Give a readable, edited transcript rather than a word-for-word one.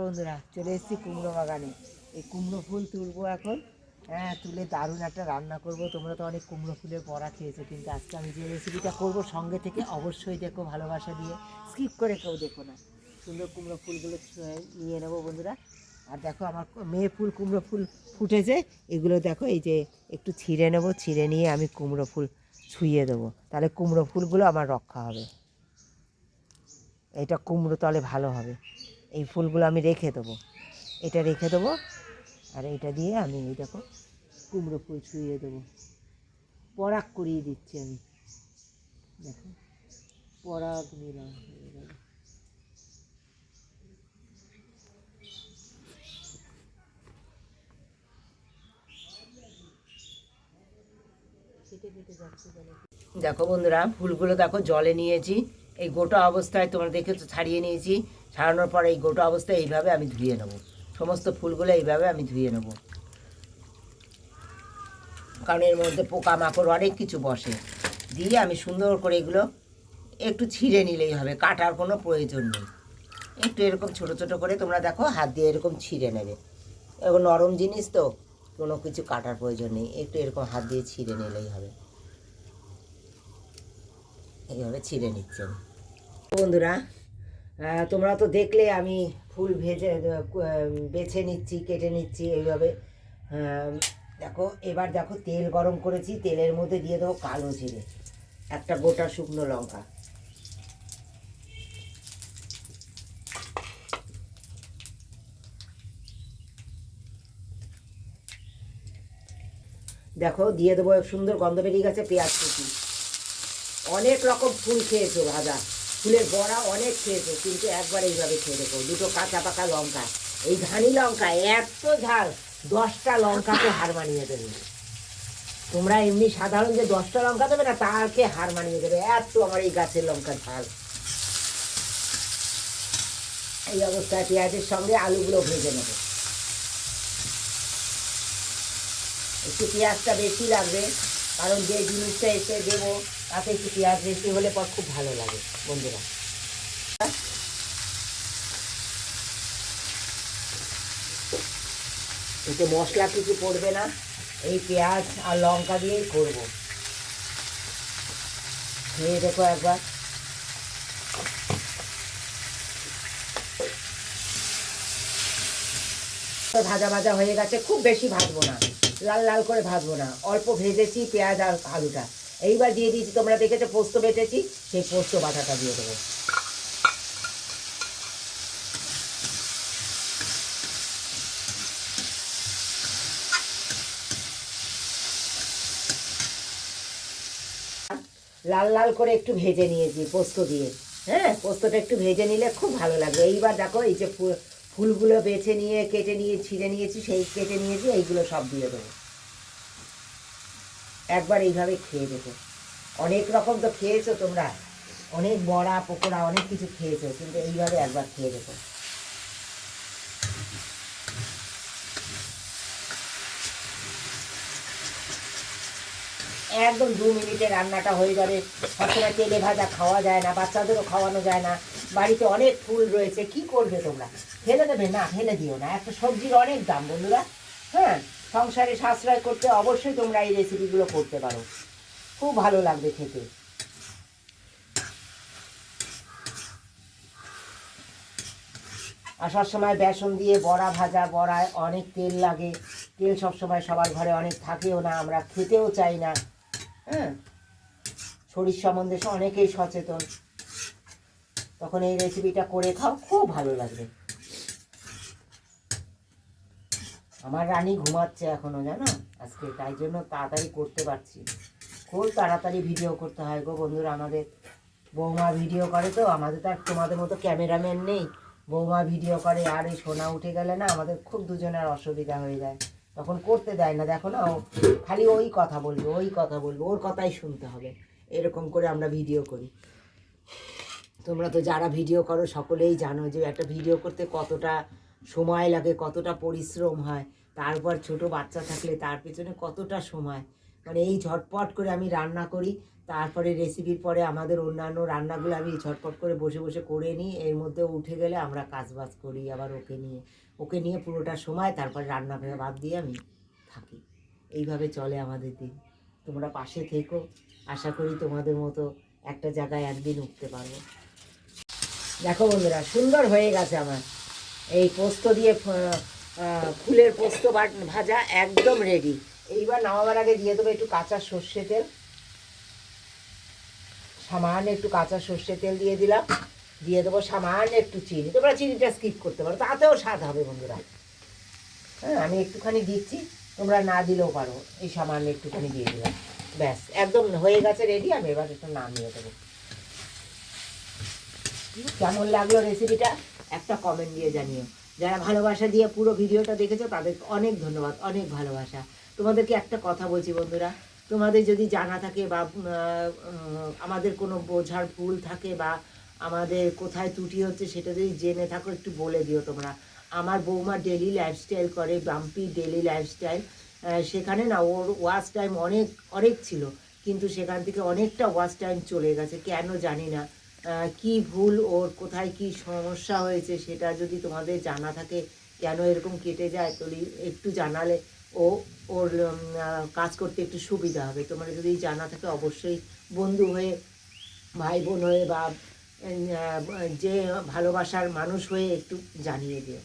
বন্ধুরা, চলে এসেছি কুমড়ো বাগানে। এই কুমড়ো ফুল তুলবো এখন। হ্যাঁ, তুলে দারুণ একটা রান্না করব। তোমরা তো অনেক কুমড়ো ফুলের বড়া খেয়েছো, কিন্তু আজকে আমি যে রেসিপিটা করব সঙ্গে থেকে অবশ্যই দেখো, ভালোবাসা দিয়ে, স্কিপ করে কেউ দেখো না। সুন্দর কুমড়ো ফুলগুলো নিয়ে নেবো বন্ধুরা। আর দেখো আমার মেয়ে ফুল কুমড়ো ফুল ফুটেছে, এগুলো দেখো, এই যে একটু ছিঁড়ে নেবো, ছিঁড়ে নিয়ে আমি কুমড়ো ফুল ছুঁয়ে দেবো, তাহলে কুমড়ো ফুলগুলো আমার রক্ষা হবে। এটা কুমড়ো তলে ভালো হবে। এই ফুলগুলো আমি রেখে দেবো, এটা রেখে দেবো। আর এটা দিয়ে আমি এই দেখো কুমড়ো ফুল ছুঁয়ে দেবো, পরাগ করিয়ে দিচ্ছি আমি। দেখো পরাগ নিলাম, দেখো বন্ধুরা, ফুলগুলো দেখো জলে নিয়েছি। এই গোটা অবস্থায় তোমরা দেখেছো, ছাড়িয়ে নিয়েছি। ছাড়ানোর পরে এই গোটা অবস্থায় এইভাবে আমি ধুয়ে নেব। সমস্ত ফুলগুলো এইভাবে আমি ধুয়ে নেব, কারণ এর মধ্যে পোকামাকড় অনেক কিছু বসে। দিয়ে আমি সুন্দর করে এগুলো একটু ছিঁড়ে নিলেই হবে, কাটার কোনো প্রয়োজন নেই। একটু এরকম ছোট ছোট করে তোমরা দেখো হাত দিয়ে এরকম ছিঁড়ে নেবে। এরকম নরম জিনিস তো, কোনো কিছু কাটার প্রয়োজন নেই, একটু এরকম হাত দিয়ে ছিঁড়ে নিলেই হবে। এইভাবে ছিঁড়ে নিচ্ছি আমি। বন্ধুরা, তোমরা তো দেখলে আমি ফুল বেছে নিচ্ছি, কেটে নিচ্ছি এইভাবে। দেখো এবার দেখো তেল গরম করেছি, তেলের মধ্যে দিয়ে দেবো কালো জিরে, একটা গোটা শুকনো লঙ্কা। দেখো দিয়ে দেবো, সুন্দর গন্ধ বেরিয়ে গেছে, পেঁয়াজ কুচি। অনেক রকম ফুল খেয়েছো ভাজা, ফুলের বড়া অনেক খেয়েছো, কিন্তু একবার এইভাবে খেয়ে দেখো। দুটো কাঁচা পাকা লঙ্কা, এই ধানি লঙ্কা এত ঝাল, 10টা লঙ্কাকে হার মানিয়ে দেবে। তোমরা এমনি সাধারণ যে 10টা লঙ্কা দেবে না, তাকে হার মানিয়ে দেবে, এত আমার এই গাছের লঙ্কা ঝাল। এই অবস্থায় পেঁয়াজের সঙ্গে আলুগুলো ভেজে নেবে। একটু পেঁয়াজটা বেশি লাগবে, কারণ যে জিনিসটা এসে দেবো তাতে একটু পেঁয়াজ বেশি হলে পর খুব ভালো লাগে বন্ধুরা। এতে মশলা কিছু পড়বে না, এই পেঁয়াজ আর লঙ্কা দিয়েই করবো। খেয়ে দেখো একবার। ভাজা ভাজা হয়ে গেছে, খুব বেশি ভাজবো না, লাল লাল করে ভাজবো না, অল্প ভেজেছি পেঁয়াজ আর আলুটা। এইবার দিয়ে দিয়েছি, তোমরা দেখেছো পোস্ত বেটেছি, সেই পোস্ত বাটাটা দিয়ে দেবো। লাল লাল করে একটু ভেজে নিয়েছি পোস্ত দিয়ে। হ্যাঁ, পোস্তটা একটু ভেজে নিলে খুব ভালো লাগবে। এইবার দেখো এই যে ফুলগুলো বেছে নিয়ে কেটে নিয়ে ছিঁড়ে নিয়েছি, সেই কেটে নিয়েছি, এইগুলো সব দিয়ে দেবো। একবার এইভাবে খেয়ে দেখো। অনেক রকম তো খেয়েছো তোমরা, অনেক বড়া পকোড়া অনেক কিছু খেয়েছো, কিন্তু এইভাবে একবার খেয়ে দেখো। একদম 2 মিনিটে রান্নাটা হয়ে যাবে। সবসময় তেলে ভাজা খাওয়া যায় না, বাচ্চাদেরও খাওয়ানো যায় না। বাড়িতে অনেক ফুল রয়েছে, কি করবে তোমরা? ফেলে দেবে না, ফেলে দিও না। একটা সবজির অনেক দাম বন্ধুরা। হ্যাঁ, সংসারে সাশ্রয় করতে অবশ্যই তোমরা এই রেসিপিগুলো করতে পারো, খুব ভালো লাগবে খেতে। আর সবসময় বেসন দিয়ে বড়া ভাজা, বড়ায় অনেক তেল লাগে। তেল সবসময় সবার ঘরে অনেক থাকেও না, আমরা খেতেও চাই না। হ্যাঁ, শরীর সম্বন্ধে অনেকেই সচেতন, তখন এই রেসিপিটা করে খাও, খুব ভালো লাগবে। আমার রানী ঘুমাচ্ছে এখনো, জানো আজকে, তাই জন্য তাড়াতাড়ি করতে পারছি। খুব তাড়াতাড়ি ভিডিও করতে হয় গো বন্ধুরা। আমাদের বৌমা ভিডিও করে, তো আমাদের তো আর তোমাদের মতো ক্যামেরাম্যান নেই। বৌমা ভিডিও করে, আর এই সোনা উঠে গেলে না আমাদের খুব দুজনের অসুবিধা হয়ে যায়, তখন করতে দেয় না। দেখো না, ও খালি ওই কথা বলবে, ওই কথা বলবে, ওর কথাই শুনতে হবে, এরকম করে আমরা ভিডিও করি। তোমরা তো যারা ভিডিও করো সকলেই জানো যে একটা ভিডিও করতে কতটা সময় লাগে, কতটা পরিশ্রম হয়। তারপর ছোট বাচ্চা থাকলে তার পেছনে কতটা সময়, মানে এই ঝটপট করে আমি রান্না করি, তারপরে রেসিপির পরে আমাদের অন্যান্য রান্নাগুলো আমি ঝটপট করে বসে বসে করে নিই, এর মধ্যে উঠে গেলে আমরা কাজবাজ করি আবার ওকে নিয়ে পুরোটা সময়, তারপর রান্না বাদ দিয়ে আমি থাকি। এইভাবে চলে আমাদের দিন। তোমরা পাশে থেকো, আশা করি তোমাদের মতো একটা জায়গায় একদিন উঠতে পারবো। দেখো বন্ধুরা, সুন্দর হয়ে গেছে আমার এই পোস্ত দিয়ে ফুলের পোস্ত ভাজা একদম রেডি। এইবার নামাবার আগে দিয়ে দেবো একটু কাঁচা সর্ষে তেল, সামান্য একটু কাঁচা সর্ষে তেল দিয়ে দিলাম, দিয়ে দেবো সামান্য একটু চিনি। তোমরা চিনিটা স্কিপ করতে পারো, তাতেও স্বাদ হবে বন্ধুরা। হ্যাঁ, আমি একটুখানি দিচ্ছি, তোমরা না দিলেও পারো, এই সামান্য একটুখানি দিয়ে দিলাম। ব্যাস, একদম হয়ে গেছে রেডি। আমি এবার একটু নামিয়ে দেবো। কেমন লাগলো রেসিপিটা একটা কমেন্ট দিয়ে জানিও। যারা ভালোবাসা দিয়ে পুরো ভিডিওটা দেখেছো তাদেরকে অনেক ধন্যবাদ, অনেক ভালোবাসা। তোমাদেরকে একটা কথা বলছি বন্ধুরা, তোমাদের যদি জানা থাকে বা আমাদের কোনো বোঝার ভুল থাকে বা আমাদের কোথায় ত্রুটি হচ্ছে সেটা যদি জেনে থাকো একটু বলে দিও তোমরা। আমার বৌমা ডেলি লাইফস্টাইল করে, বাম্পি ডেলি লাইফস্টাইল, সেখানে না ওর ওয়াচ টাইম অনেক অনেক ছিল, কিন্তু সেখান থেকে অনেকটা ওয়াচ টাইম চলে গেছে, কেন জানি না। কি ভুল ওর, কোথায় কি সমস্যা হয়েছে সেটা যদি তোমাদের জানা থাকে, কেন এরকম কেটে যায়, তো একটু জানালে ওর কাজ করতে একটু সুবিধা হবে। তোমার যদি জানা থাকে অবশ্যই বন্ধু হয়ে, ভাই বোন হয়ে বা যে ভালোবাসার মানুষ হয়ে একটু জানিয়ে দিও।